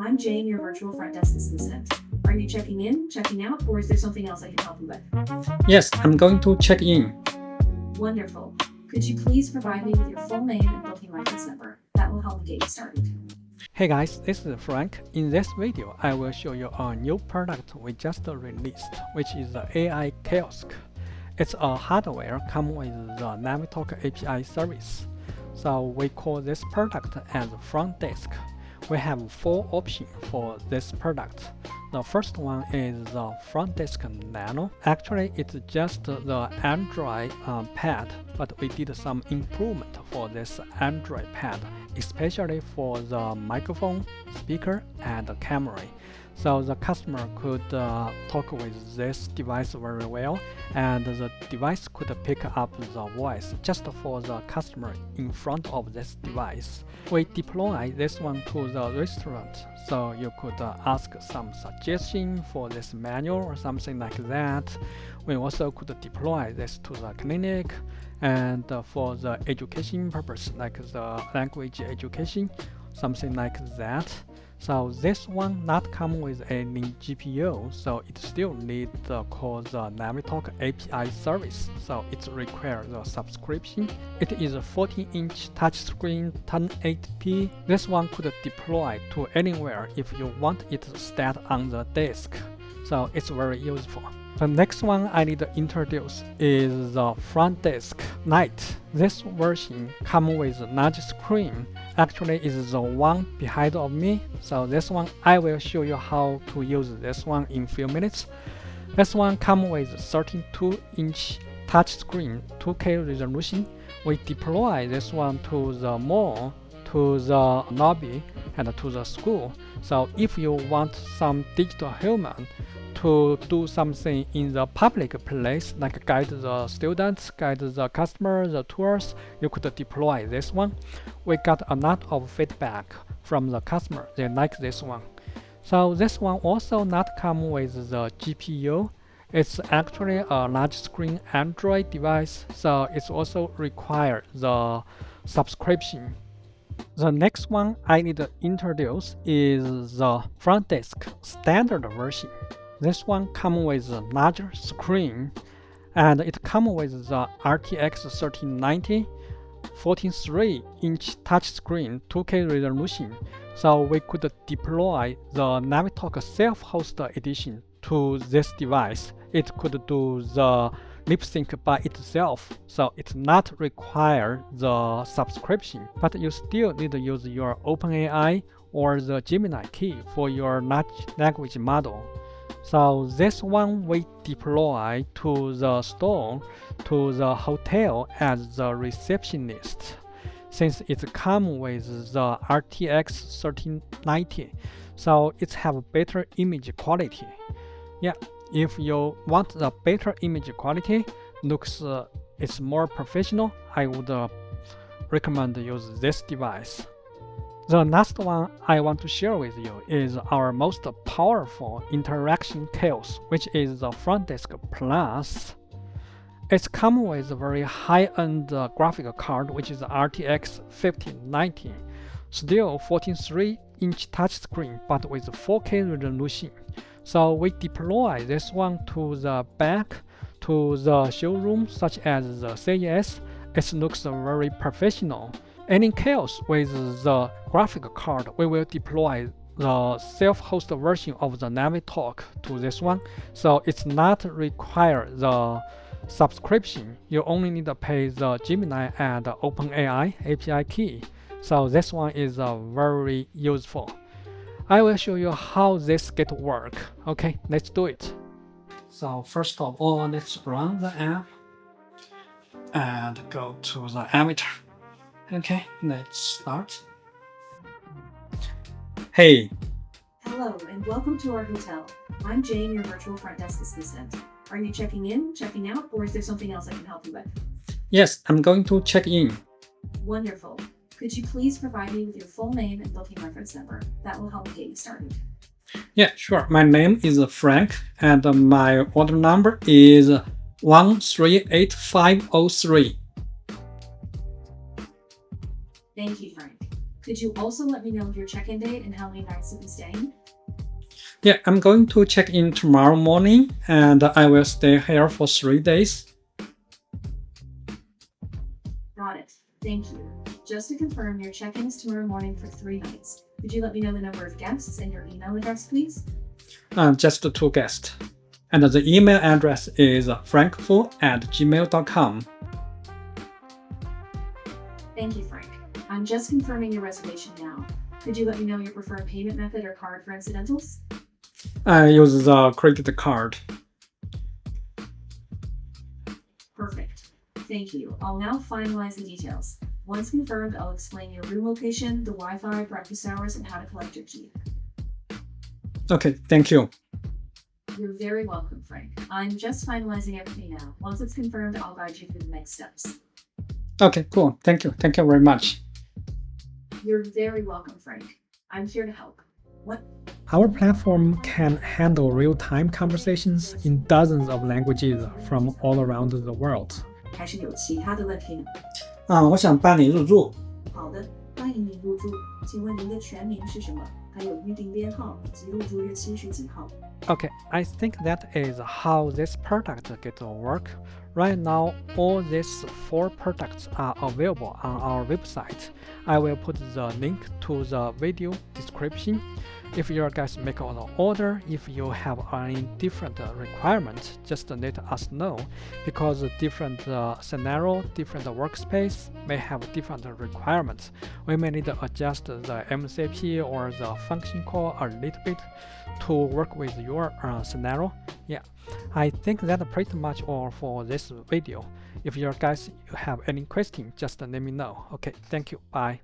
I'm Jane, your virtual front desk assistant. Are you checking in, checking out, or is there something else I can help you with? Yes, I'm going to check in. Wonderful. Could you please provide me with your full name and booking reference number? That will help me get you started. Hey guys, this is Frank. In this video, I will show you a new product we just released, which is the AI Kiosk. It's a hardware come with the NavTalk API service. So we call this product as Frontdesk. We have 4 options for this product. The first one is the Frontdesk Nano. Actually, it's just the Android pad, but we did some improvement for this Android pad, especially for the microphone, speaker, and the camera. So the customer could talk with this device very well, and the device could pick up the voice just for the customer in front of this device. We deploy this one to the restaurant, so you could ask some suggestion for this menu or something like that. We also could deploy this to the clinic and for the education purpose, like the language education, something like that. So this one not come with any GPU, so it still need call the NavTalk API service, so it requires a subscription. It is a 14-inch touchscreen 1080p. This one could deploy to anywhere if you want it to start on the desk, so it's very useful. The next one I need to introduce is the Frontdesk Lite. This version comes with a large screen. Actually, it's the one behind of me. So this one I will show you how to use this one in few minutes. This one comes with 32-inch touchscreen, 2K resolution. We deploy this one to the mall, to the lobby, and to the school. So if you want some digital human to do something in the public place, like guide the students, guide the customers, the tours, you could deploy this one. We got a lot of feedback from the customer. They like this one. So this one also not come with the GPU. It's actually a large screen Android device, so it's also require the subscription. The next one I need to introduce is the Frontdesk Standard version. This one comes with a larger screen, and it comes with the RTX 3090 14.3-inch touchscreen 2K resolution. So we could deploy the NavTalk self-hosted edition to this device. It could do the lip sync by itself, so it not require the subscription, but you still need to use your OpenAI or the Gemini key for your large language model. So this one we deploy to the store, to the hotel as the receptionist, since it comes with the RTX 3090, so it have better image quality. Yeah, if you want the better image quality, looks it's more professional, I would recommend use this device. The last one I want to share with you is our most powerful interaction kiosk, which is the Frontdesk Plus. It comes with a very high-end graphic card, which is RTX 5090. Still 14.3-inch touchscreen, but with 4K resolution. So we deploy this one to the back, to the showroom, such as the CES. It looks very professional. Any kiosk with the graphic card, we will deploy the self-hosted version of the NavTalk to this one. So it's not require the subscription. You only need to pay the Gemini and OpenAI API key. So this one is very useful. I will show you how this get work. Okay, let's do it. So first of all, let's run the app and go to the avatar. Okay, let's start. Hey. Hello, and welcome to our hotel. I'm Jane, your virtual front desk assistant. Are you checking in, checking out, or is there something else I can help you with? Yes, I'm going to check in. Wonderful. Could you please provide me with your full name and booking reference number? That will help me get you started. Yeah, sure. My name is Frank, and my order number is 138503. Thank you, Frank. Could you also let me know your check-in date and how many nights you'll be staying? Yeah, I'm going to check in tomorrow morning and I will stay here for 3 days. Got it. Thank you. Just to confirm, your check-in is tomorrow morning for 3 nights. Could you let me know the number of guests and your email address, please? Just 2 guests. And the email address is frankfu@gmail.com. Thank you, Frank. I'm just confirming your reservation now. Could you let me know your preferred payment method or card for incidentals? I use the credit card. Perfect. Thank you. I'll now finalize the details. Once confirmed, I'll explain your room location, the Wi-Fi, breakfast hours, and how to collect your key. Okay, thank you. You're very welcome, Frank. I'm just finalizing everything now. Once it's confirmed, I'll guide you through the next steps. Okay, cool. Thank you. Thank you very much. You're very welcome, Frank. I'm here to help. What? Our platform can handle real-time conversations in dozens of languages from all around the world. 还是有其他的问题呢？我想办理入住。好的，欢迎您入住。请问您的全名是什么？还有预订编号以及入住日期是几号？ Okay, I think that is how this product gets to work. Right now, all these 4 products are available on our website. I will put the link to the video description. If you guys make an order, if you have any different requirements, just let us know, because different scenario, different workspace may have different requirements. We may need to adjust the MCP or the function call a little bit to work with your scenario. Yeah, I think that's pretty much all for this video. If you guys have any question, just let me know. Okay, thank you. Bye.